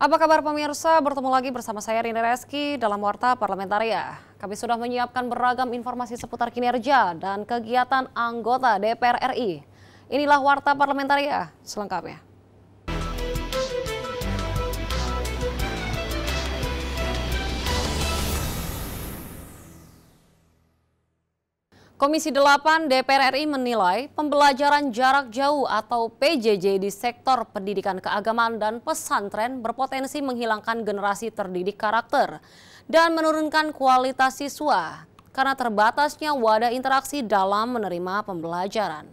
Apa kabar pemirsa? Bertemu lagi bersama saya Rini Reski dalam Warta Parlamentaria. Kami sudah menyiapkan beragam informasi seputar kinerja dan kegiatan anggota DPR RI. Inilah Warta Parlamentaria selengkapnya. Komisi 8 DPR RI menilai pembelajaran jarak jauh atau PJJ di sektor pendidikan keagamaan dan pesantren berpotensi menghilangkan generasi terdidik karakter dan menurunkan kualitas siswa karena terbatasnya wadah interaksi dalam menerima pembelajaran.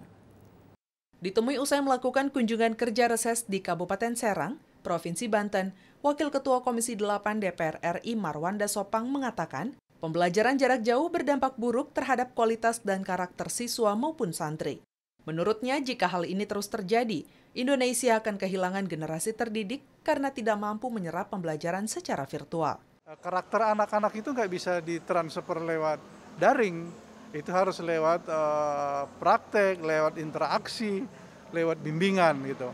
Ditemui usai melakukan kunjungan kerja reses di Kabupaten Serang, Provinsi Banten, Wakil Ketua Komisi 8 DPR RI Marwanda Sopang mengatakan, pembelajaran jarak jauh berdampak buruk terhadap kualitas dan karakter siswa maupun santri. Menurutnya, jika hal ini terus terjadi, Indonesia akan kehilangan generasi terdidik karena tidak mampu menyerap pembelajaran secara virtual. Karakter anak-anak itu nggak bisa ditransfer lewat daring, itu harus lewat praktek, lewat interaksi, lewat bimbingan gitu.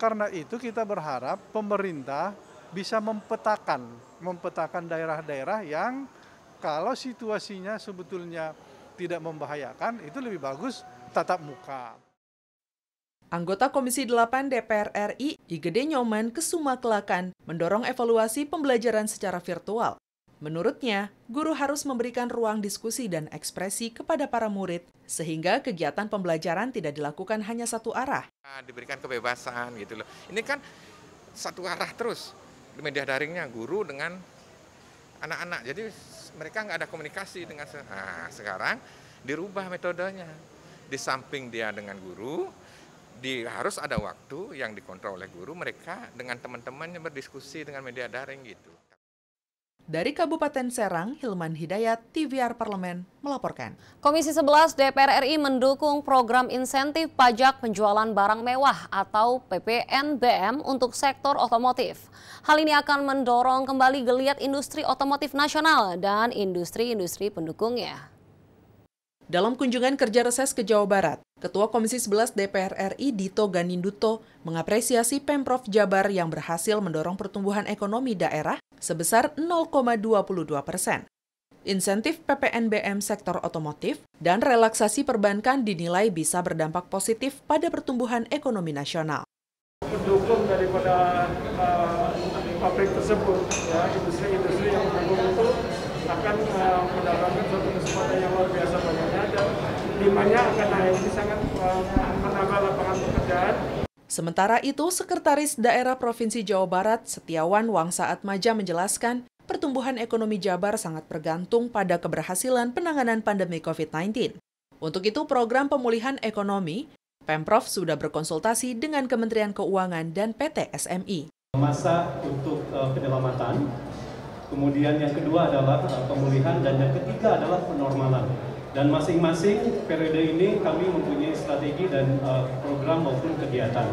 Karena itu kita berharap pemerintah bisa mempetakan daerah-daerah yang kalau situasinya sebetulnya tidak membahayakan, itu lebih bagus tatap muka. Anggota Komisi 8 DPR RI, Igede Nyoman Kesuma Kelakan, mendorong evaluasi pembelajaran secara virtual. Menurutnya, guru harus memberikan ruang diskusi dan ekspresi kepada para murid, sehingga kegiatan pembelajaran tidak dilakukan hanya satu arah. Diberikan kebebasan gitu loh. Ini kan satu arah terus, di media daringnya guru dengan anak-anak, jadi mereka nggak ada komunikasi dengan sekarang dirubah metodenya. Di samping dia dengan guru, harus ada waktu yang dikontrol oleh guru, mereka dengan teman-temannya berdiskusi dengan media daring gitu. Dari Kabupaten Serang, Hilman Hidayat, TVR Parlemen, melaporkan. Komisi 11 DPR RI mendukung program insentif pajak penjualan barang mewah atau PPNBM untuk sektor otomotif. Hal ini akan mendorong kembali geliat industri otomotif nasional dan industri-industri pendukungnya. Dalam kunjungan kerja reses ke Jawa Barat, Ketua Komisi 11 DPR RI Dito Ganinduto mengapresiasi Pemprov Jabar yang berhasil mendorong pertumbuhan ekonomi daerah sebesar 0,22%. Insentif PPNBM sektor otomotif dan relaksasi perbankan dinilai bisa berdampak positif pada pertumbuhan ekonomi nasional. Pendukung daripada pabrik tersebut, ya, industri-industri yang mendukung itu akan mendapatkan suatu kesempatan yang luar biasa banyaknya dan demandnya akan naik, ini sangat menambah lapangan pekerjaan. Sementara itu, Sekretaris Daerah Provinsi Jawa Barat Setiawan Wangsa Atmaja menjelaskan, pertumbuhan ekonomi Jabar sangat bergantung pada keberhasilan penanganan pandemi COVID-19. Untuk itu, program pemulihan ekonomi, Pemprov sudah berkonsultasi dengan Kementerian Keuangan dan PT SMI. Masa untuk penyelamatan, kemudian yang kedua adalah pemulihan, dan yang ketiga adalah penormalan. Dan masing-masing periode ini kami mempunyai strategi dan program maupun kegiatan.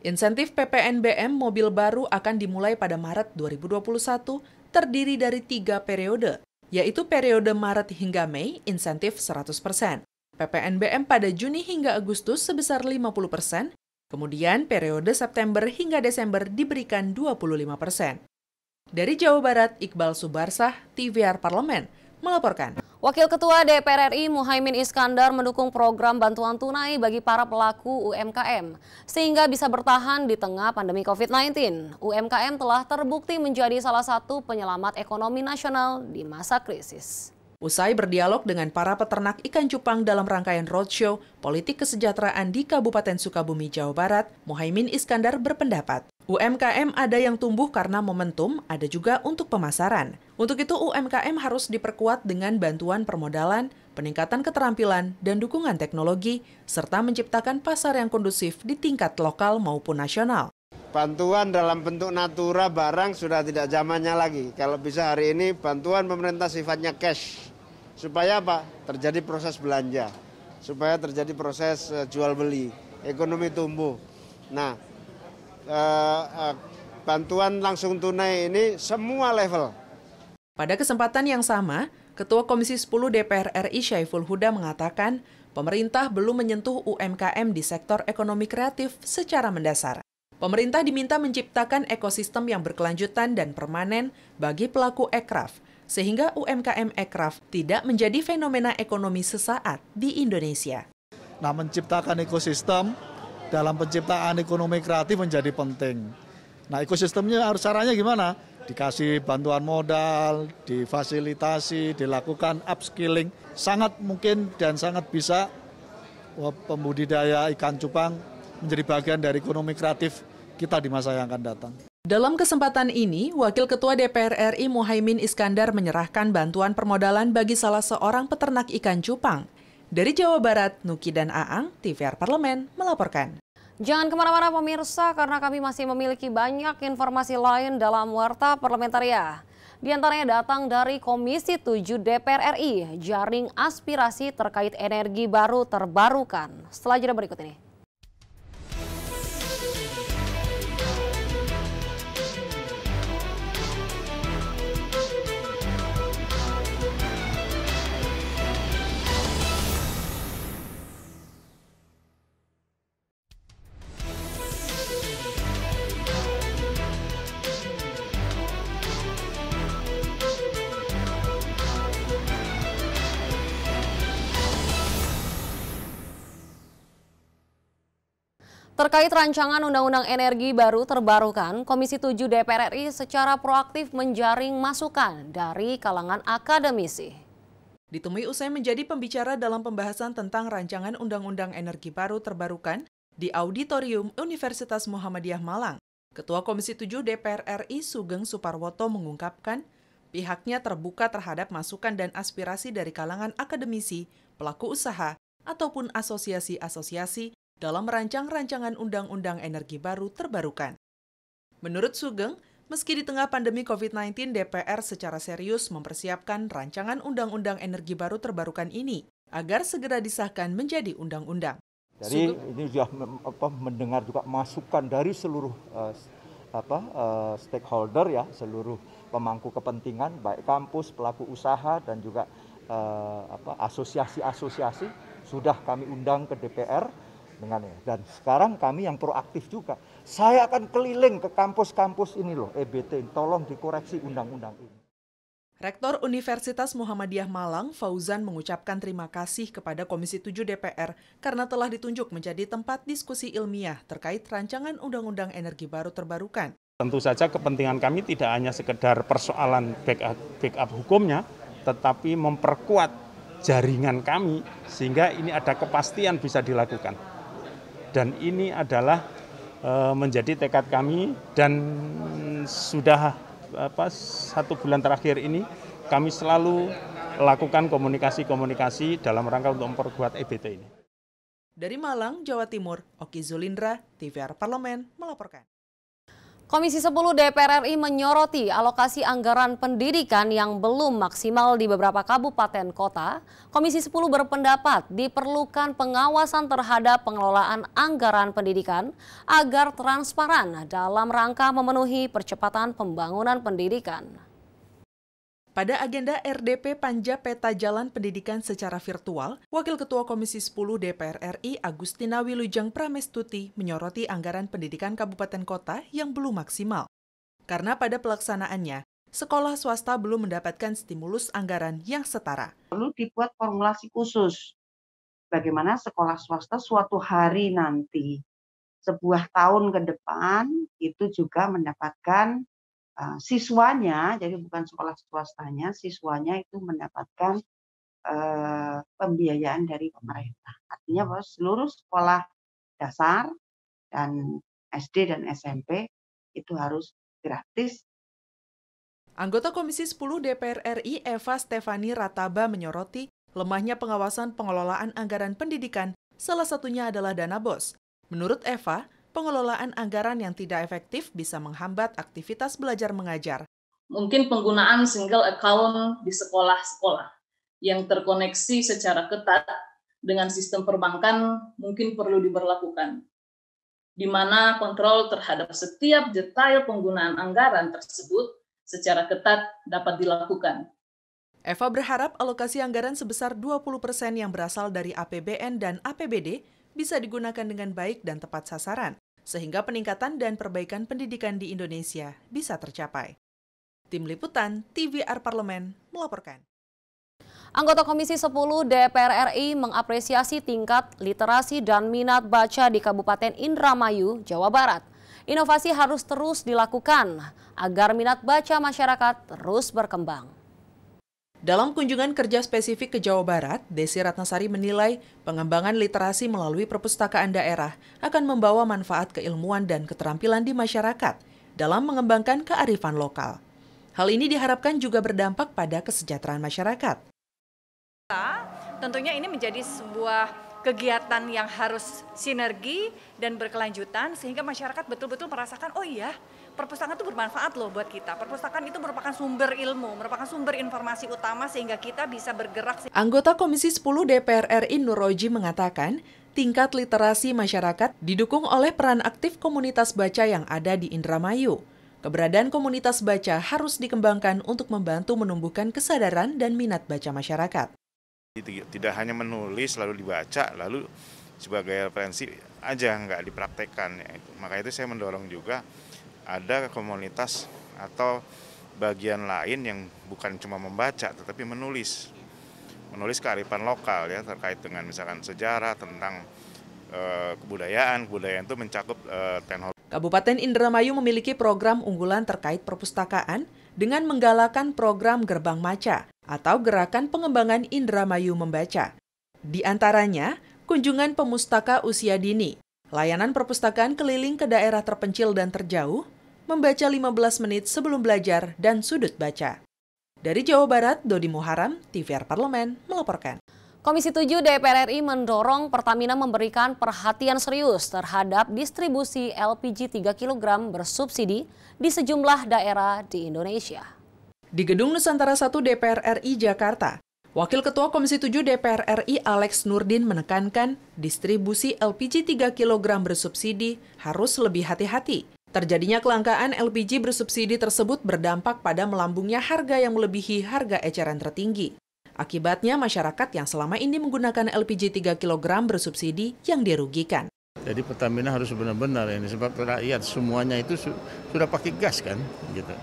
Insentif PPNBM mobil baru akan dimulai pada Maret 2021, terdiri dari 3 periode, yaitu periode Maret hingga Mei insentif 100%, PPNBM pada Juni hingga Agustus sebesar 50%, kemudian periode September hingga Desember diberikan 25%. Dari Jawa Barat, Iqbal Subarsah, TVR Parlemen, melaporkan. Wakil Ketua DPR RI Muhaimin Iskandar mendukung program bantuan tunai bagi para pelaku UMKM sehingga bisa bertahan di tengah pandemi COVID-19. UMKM telah terbukti menjadi salah satu penyelamat ekonomi nasional di masa krisis. Usai berdialog dengan para peternak ikan cupang dalam rangkaian roadshow politik kesejahteraan di Kabupaten Sukabumi, Jawa Barat, Muhaimin Iskandar berpendapat, UMKM ada yang tumbuh karena momentum, ada juga untuk pemasaran. Untuk itu UMKM harus diperkuat dengan bantuan permodalan, peningkatan keterampilan, dan dukungan teknologi, serta menciptakan pasar yang kondusif di tingkat lokal maupun nasional. Bantuan dalam bentuk natura barang sudah tidak zamannya lagi. Kalau bisa hari ini bantuan pemerintah sifatnya cash. Supaya apa? Terjadi proses belanja. Supaya terjadi proses jual beli. Ekonomi tumbuh. Nah, bantuan langsung tunai ini semua level. Pada kesempatan yang sama, Ketua Komisi 10 DPR RI Syaiful Huda mengatakan, pemerintah belum menyentuh UMKM di sektor ekonomi kreatif secara mendasar. Pemerintah diminta menciptakan ekosistem yang berkelanjutan dan permanen bagi pelaku ekraf, sehingga UMKM ekraf tidak menjadi fenomena ekonomi sesaat di Indonesia. Nah, menciptakan ekosistem dalam penciptaan ekonomi kreatif menjadi penting. Nah, ekosistemnya harus caranya gimana? Dikasih bantuan modal, difasilitasi, dilakukan upskilling. Sangat mungkin dan sangat bisa pembudidaya ikan cupang menjadi bagian dari ekonomi kreatif kita di masa yang akan datang. Dalam kesempatan ini, Wakil Ketua DPR RI Muhaimin Iskandar menyerahkan bantuan permodalan bagi salah seorang peternak ikan cupang. Dari Jawa Barat, Nuki dan Aang, TVR Parlemen melaporkan. Jangan kemana-mana pemirsa, karena kami masih memiliki banyak informasi lain dalam Warta Parlamentaria. Di antaranya datang dari Komisi 7 DPR RI, jaring aspirasi terkait energi baru terbarukan. Setelah jeda berikut ini. Terkait rancangan Undang-Undang Energi Baru Terbarukan, Komisi 7 DPR RI secara proaktif menjaring masukan dari kalangan akademisi. Ditemui usai menjadi pembicara dalam pembahasan tentang rancangan Undang-Undang Energi Baru Terbarukan di Auditorium Universitas Muhammadiyah Malang, Ketua Komisi 7 DPR RI Sugeng Suparwoto mengungkapkan pihaknya terbuka terhadap masukan dan aspirasi dari kalangan akademisi, pelaku usaha, ataupun asosiasi-asosiasi dalam merancang rancangan Undang-Undang Energi Baru Terbarukan. Menurut Sugeng, meski di tengah pandemi COVID-19, DPR secara serius mempersiapkan rancangan Undang-Undang Energi Baru Terbarukan ini agar segera disahkan menjadi undang-undang. Jadi ini sudah mendengar juga masukan dari seluruh stakeholder ya, seluruh pemangku kepentingan, baik kampus, pelaku usaha dan juga asosiasi-asosiasi sudah kami undang ke DPR. Dan sekarang kami yang proaktif juga. Saya akan keliling ke kampus-kampus ini loh, EBT, tolong dikoreksi undang-undang ini. Rektor Universitas Muhammadiyah Malang, Fauzan mengucapkan terima kasih kepada Komisi 7 DPR karena telah ditunjuk menjadi tempat diskusi ilmiah terkait rancangan Undang-Undang Energi Baru Terbarukan. Tentu saja kepentingan kami tidak hanya sekedar persoalan backup hukumnya, tetapi memperkuat jaringan kami sehingga ini ada kepastian bisa dilakukan. Dan ini adalah menjadi tekad kami dan sudah 1 bulan terakhir ini kami selalu lakukan komunikasi dalam rangka untuk memperkuat EBT ini. Dari Malang, Jawa Timur, Oki Zulindra, TVR Parlemen melaporkan. Komisi 10 DPR RI menyoroti alokasi anggaran pendidikan yang belum maksimal di beberapa kabupaten kota. Komisi 10 berpendapat diperlukan pengawasan terhadap pengelolaan anggaran pendidikan agar transparan dalam rangka memenuhi percepatan pembangunan pendidikan. Pada agenda RDP Panja Peta Jalan Pendidikan secara virtual, Wakil Ketua Komisi 10 DPR RI Agustina Wilujeng Pramestuti menyoroti anggaran pendidikan kabupaten kota yang belum maksimal. Karena pada pelaksanaannya, sekolah swasta belum mendapatkan stimulus anggaran yang setara. Perlu dibuat formulasi khusus bagaimana sekolah swasta suatu hari nanti, sebuah tahun ke depan, itu juga mendapatkan siswanya, jadi bukan sekolah swastanya, siswanya itu mendapatkan pembiayaan dari pemerintah. Artinya bahwa seluruh sekolah dasar dan SD dan SMP itu harus gratis. Anggota Komisi 10 DPR RI Eva Stefani Rataba menyoroti lemahnya pengawasan pengelolaan anggaran pendidikan, salah satunya adalah dana BOS. Menurut Eva, pengelolaan anggaran yang tidak efektif bisa menghambat aktivitas belajar mengajar. Mungkin penggunaan single account di sekolah-sekolah yang terkoneksi secara ketat dengan sistem perbankan mungkin perlu diberlakukan, di mana kontrol terhadap setiap detail penggunaan anggaran tersebut secara ketat dapat dilakukan. Eva berharap alokasi anggaran sebesar 20% yang berasal dari APBN dan APBD bisa digunakan dengan baik dan tepat sasaran, sehingga peningkatan dan perbaikan pendidikan di Indonesia bisa tercapai. Tim Liputan TVR Parlemen melaporkan. Anggota Komisi 10 DPR RI mengapresiasi tingkat literasi dan minat baca di Kabupaten Indramayu, Jawa Barat. Inovasi harus terus dilakukan agar minat baca masyarakat terus berkembang. Dalam kunjungan kerja spesifik ke Jawa Barat, Desi Ratnasari menilai pengembangan literasi melalui perpustakaan daerah akan membawa manfaat keilmuan dan keterampilan di masyarakat dalam mengembangkan kearifan lokal. Hal ini diharapkan juga berdampak pada kesejahteraan masyarakat. Tentunya ini menjadi sebuah kegiatan yang harus sinergi dan berkelanjutan sehingga masyarakat betul-betul merasakan, oh iya, perpustakaan itu bermanfaat loh buat kita. Perpustakaan itu merupakan sumber ilmu, merupakan sumber informasi utama sehingga kita bisa bergerak. Anggota Komisi 10 DPR RI Nur Roji mengatakan, tingkat literasi masyarakat didukung oleh peran aktif komunitas baca yang ada di Indramayu. Keberadaan komunitas baca harus dikembangkan untuk membantu menumbuhkan kesadaran dan minat baca masyarakat. Tidak hanya menulis lalu dibaca, lalu sebagai referensi aja nggak dipraktekkan. Maka itu saya mendorong juga ada komunitas atau bagian lain yang bukan cuma membaca tetapi menulis kearifan lokal ya terkait dengan misalkan sejarah tentang kebudayaan itu mencakup teknologi. Kabupaten Indramayu memiliki program unggulan terkait perpustakaan dengan menggalakkan program Gerbang Maca atau Gerakan Pengembangan Indramayu Membaca. Di antaranya, kunjungan pemustaka usia dini, layanan perpustakaan keliling ke daerah terpencil dan terjauh, membaca 15 menit sebelum belajar, dan sudut baca. Dari Jawa Barat, Dodi Muharam, TVR Parlemen, melaporkan. Komisi 7 DPR RI mendorong Pertamina memberikan perhatian serius terhadap distribusi LPG 3 kg bersubsidi di sejumlah daerah di Indonesia. Di Gedung Nusantara 1 DPR RI Jakarta, Wakil Ketua Komisi 7 DPR RI Alex Nurdin menekankan distribusi LPG 3 kg bersubsidi harus lebih hati-hati. Terjadinya kelangkaan LPG bersubsidi tersebut berdampak pada melambungnya harga yang melebihi harga eceran tertinggi. Akibatnya masyarakat yang selama ini menggunakan LPG 3 kg bersubsidi yang dirugikan. Jadi Pertamina harus benar-benar ini sebab rakyat semuanya itu sudah pakai gas kan gitu.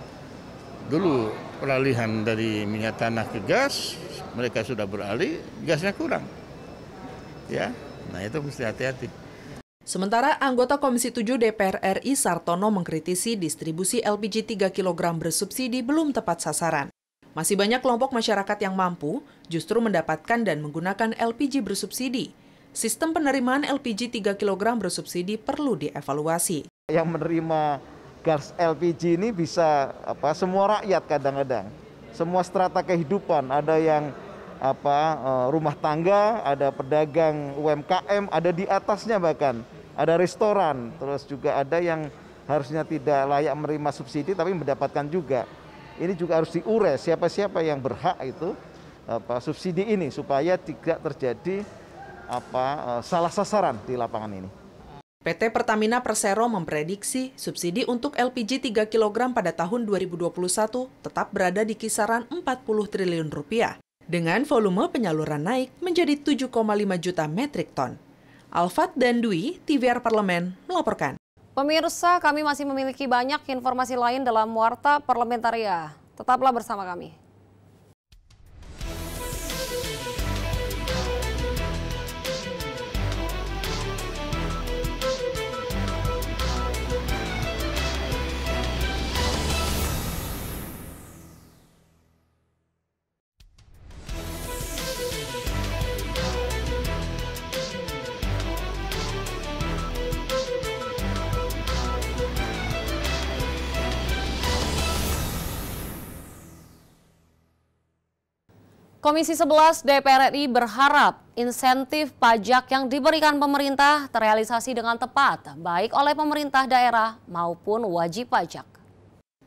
Dulu peralihan dari minyak tanah ke gas, mereka sudah beralih, gasnya kurang. Ya, nah itu mesti hati-hati. Sementara anggota Komisi 7 DPR RI Sartono mengkritisi distribusi LPG 3 kg bersubsidi belum tepat sasaran. Masih banyak kelompok masyarakat yang mampu justru mendapatkan dan menggunakan LPG bersubsidi. Sistem penerimaan LPG 3 kg bersubsidi perlu dievaluasi. Yang menerima gas LPG ini bisa semua rakyat kadang-kadang. Semua strata kehidupan, ada yang rumah tangga, ada pedagang UMKM, ada di atasnya bahkan. Ada restoran, terus juga ada yang harusnya tidak layak menerima subsidi tapi mendapatkan juga. Ini juga harus diurai siapa-siapa yang berhak itu subsidi ini supaya tidak terjadi salah sasaran di lapangan ini. PT Pertamina Persero memprediksi subsidi untuk LPG 3 kg pada tahun 2021 tetap berada di kisaran 40 triliun rupiah dengan volume penyaluran naik menjadi 7,5 juta metrik ton. Alfat dan Dwi, TVR Parlemen melaporkan. Pemirsa, kami masih memiliki banyak informasi lain dalam Warta Parlamentaria. Tetaplah bersama kami. Komisi 11 DPR RI berharap insentif pajak yang diberikan pemerintah terrealisasi dengan tepat, baik oleh pemerintah daerah maupun wajib pajak.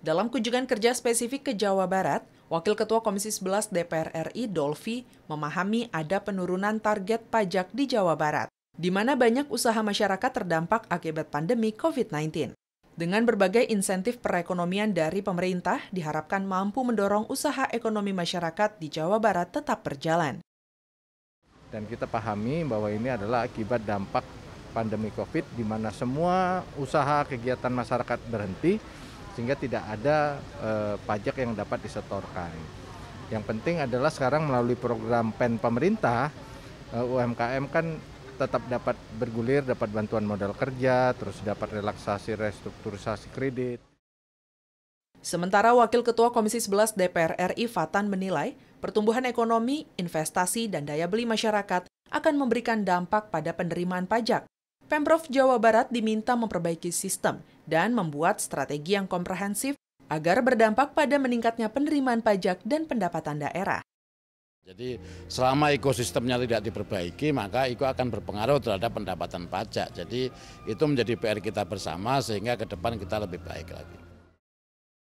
Dalam kunjungan kerja spesifik ke Jawa Barat, Wakil Ketua Komisi 11 DPR RI Dolfi memahami ada penurunan target pajak di Jawa Barat, di mana banyak usaha masyarakat terdampak akibat pandemi COVID-19. Dengan berbagai insentif perekonomian dari pemerintah, diharapkan mampu mendorong usaha ekonomi masyarakat di Jawa Barat tetap berjalan. Dan kita pahami bahwa ini adalah akibat dampak pandemi COVID, di mana semua usaha kegiatan masyarakat berhenti, sehingga tidak ada pajak yang dapat disetorkan. Yang penting adalah sekarang melalui program PEN pemerintah, UMKM kan tetap dapat bergulir, dapat bantuan modal kerja, terus dapat relaksasi restrukturisasi kredit. Sementara Wakil Ketua Komisi 11 DPR RI Fatan menilai, pertumbuhan ekonomi, investasi, dan daya beli masyarakat akan memberikan dampak pada penerimaan pajak. Pemprov Jawa Barat diminta memperbaiki sistem dan membuat strategi yang komprehensif agar berdampak pada meningkatnya penerimaan pajak dan pendapatan daerah. Jadi selama ekosistemnya tidak diperbaiki, maka itu akan berpengaruh terhadap pendapatan pajak. Jadi itu menjadi PR kita bersama sehingga ke depan kita lebih baik lagi.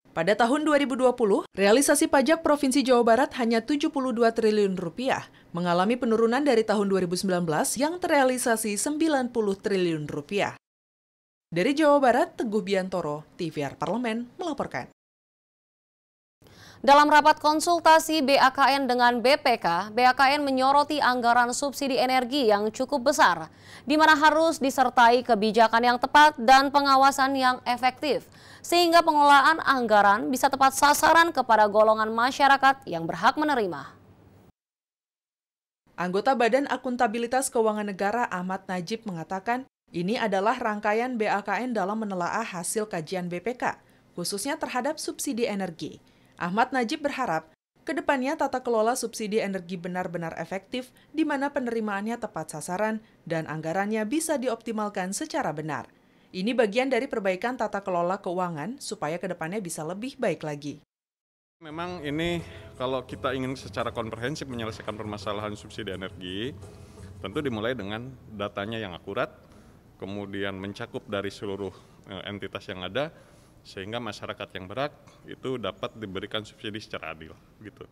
Pada tahun 2020, realisasi pajak Provinsi Jawa Barat hanya 72 triliun rupiah, mengalami penurunan dari tahun 2019 yang terrealisasi 90 triliun rupiah. Dari Jawa Barat, Teguh Biantoro, TVR Parlemen, melaporkan. Dalam rapat konsultasi BAKN dengan BPK, BAKN menyoroti anggaran subsidi energi yang cukup besar, di mana harus disertai kebijakan yang tepat dan pengawasan yang efektif, sehingga pengelolaan anggaran bisa tepat sasaran kepada golongan masyarakat yang berhak menerima. Anggota Badan Akuntabilitas Keuangan Negara Ahmad Najib mengatakan, ini adalah rangkaian BAKN dalam menelaah hasil kajian BPK, khususnya terhadap subsidi energi. Ahmad Najib berharap, ke depannya tata kelola subsidi energi benar-benar efektif, di mana penerimaannya tepat sasaran dan anggarannya bisa dioptimalkan secara benar. Ini bagian dari perbaikan tata kelola keuangan supaya ke depannya bisa lebih baik lagi. Memang ini kalau kita ingin secara komprehensif menyelesaikan permasalahan subsidi energi, tentu dimulai dengan datanya yang akurat, kemudian mencakup dari seluruh entitas yang ada, sehingga masyarakat yang berhak itu dapat diberikan subsidi secara adil. Gitu.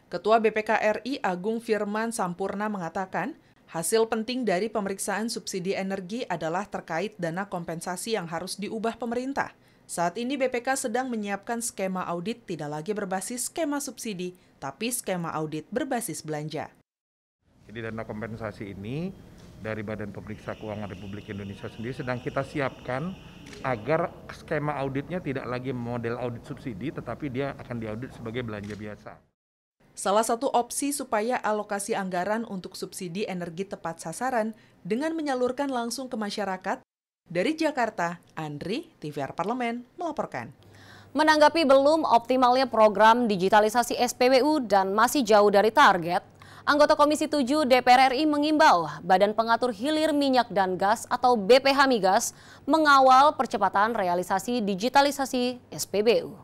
Ketua BPK RI Agung Firman Sampurna mengatakan, hasil penting dari pemeriksaan subsidi energi adalah terkait dana kompensasi yang harus diubah pemerintah. Saat ini BPK sedang menyiapkan skema audit tidak lagi berbasis skema subsidi, tapi skema audit berbasis belanja. Jadi dana kompensasi ini dari Badan Pemeriksa Keuangan Republik Indonesia sendiri sedang kita siapkan agar skema auditnya tidak lagi model audit subsidi, tetapi dia akan diaudit sebagai belanja biasa. Salah satu opsi supaya alokasi anggaran untuk subsidi energi tepat sasaran dengan menyalurkan langsung ke masyarakat. Dari Jakarta, Andri, TVR Parlemen, melaporkan. Menanggapi belum optimalnya program digitalisasi SPBU dan masih jauh dari target, anggota Komisi 7 DPR RI mengimbau Badan Pengatur Hilir Minyak dan Gas atau BPH Migas mengawal percepatan realisasi digitalisasi SPBU.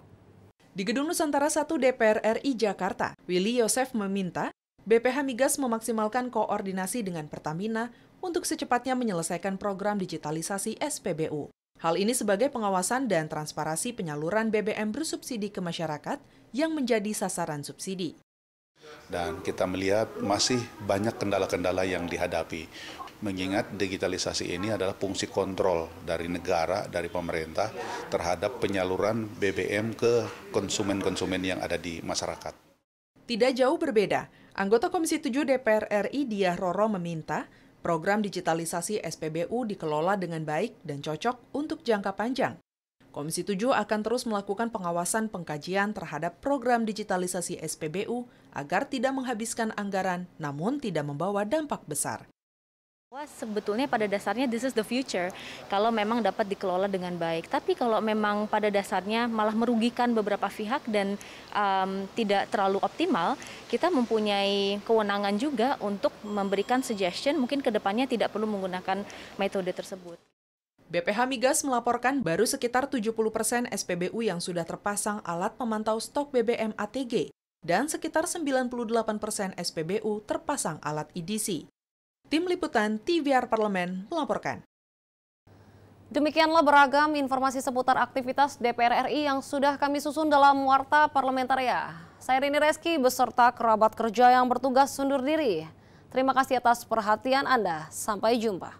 Di Gedung Nusantara 1 DPR RI Jakarta, Willy Yosef meminta BPH Migas memaksimalkan koordinasi dengan Pertamina untuk secepatnya menyelesaikan program digitalisasi SPBU. Hal ini sebagai pengawasan dan transparansi penyaluran BBM bersubsidi ke masyarakat yang menjadi sasaran subsidi. Dan kita melihat masih banyak kendala-kendala yang dihadapi. Mengingat digitalisasi ini adalah fungsi kontrol dari negara, dari pemerintah terhadap penyaluran BBM ke konsumen-konsumen yang ada di masyarakat. Tidak jauh berbeda, anggota Komisi 7 DPR RI Diah Roro meminta program digitalisasi SPBU dikelola dengan baik dan cocok untuk jangka panjang. Komisi 7 akan terus melakukan pengawasan pengkajian terhadap program digitalisasi SPBU agar tidak menghabiskan anggaran namun tidak membawa dampak besar. Sebetulnya pada dasarnya this is the future kalau memang dapat dikelola dengan baik. Tapi kalau memang pada dasarnya malah merugikan beberapa pihak dan tidak terlalu optimal, kita mempunyai kewenangan juga untuk memberikan suggestion mungkin ke depannya tidak perlu menggunakan metode tersebut. BPH Migas melaporkan baru sekitar 70% SPBU yang sudah terpasang alat pemantau stok BBM ATG dan sekitar 98% SPBU terpasang alat EDC. Tim Liputan TVR Parlemen melaporkan. Demikianlah beragam informasi seputar aktivitas DPR RI yang sudah kami susun dalam Warta Parlementaria. Saya Rini Reski beserta kerabat kerja yang bertugas undur diri. Terima kasih atas perhatian Anda. Sampai jumpa.